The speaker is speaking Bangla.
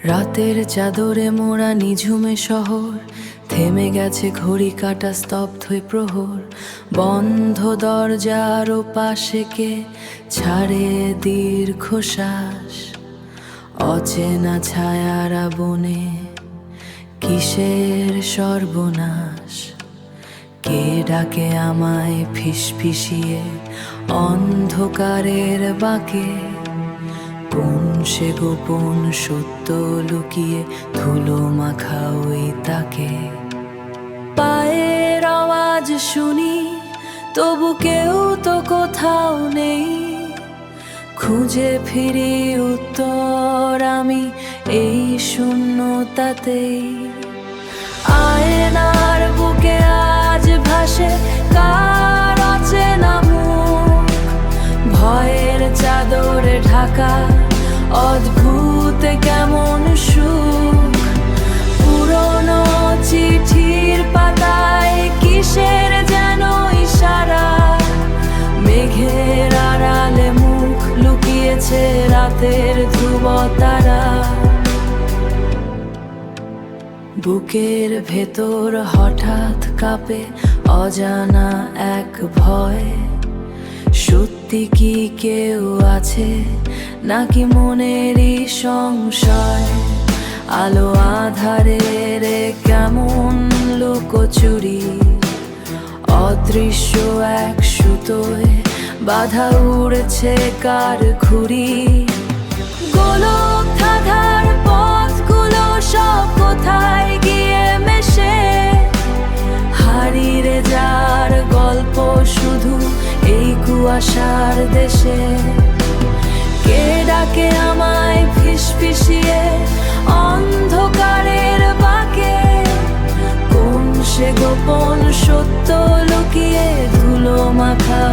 রাতের চাদরে মোড়া নিঝুমে শহর, থেমে গেছে ঘড়ি কাটা স্তব্ধই প্রহর। বন্ধ দরজার পাশে কে ছাড়ে দীর্ঘশ্বাস, অচেনা ছায়ারা বনে কিসের সর্বনাশ। কে ডাকে আমায় ফিসফিসিয়ে অন্ধকারের বাঁকে, কোন সে গোপন সত্য লুকিয়ে ধুলো মাখা ওই তাকে। পায়ের আওয়াজ শুনি তবু কেউ তো কোথাও নেই, খুঁজে ফিরি উত্তর আমি এই শূন্যতাতেই। আয়নার বুকে আজ ভাসে কার অচেনা মুখ, ভয়ের চাদরে ঢাকা অদ্ভুত কেমন সুখ। পুরনো চিঠির পাতায় কিসের যেন ইশারা, মেঘের আড়ালে মুখ লুকিয়েছে রাতের ধ্রুব তারা। বুকের ভেতর হঠাৎ কাঁপে অজানা এক ভয়, সত্যি কি কেউ আছে নাকি মনেরই সংশয়। আলো আধারের কেমন লুকোচুরি, অদৃশ্য এক সুতোয় বাধা উড়ছে কার ঘুড়ি। গোলক ধাঁধার পথগুলো সব কোথায় গিয়ে মেশে, হারিয়ে যার গল্প শুধু এই কুয়াশার দেশে। কে ডাকে আমায় ফিসফিসিয়ে অন্ধকারের বাঁকে, কোন সে গোপন সত্য লুকিয়ে ধুলো মাখা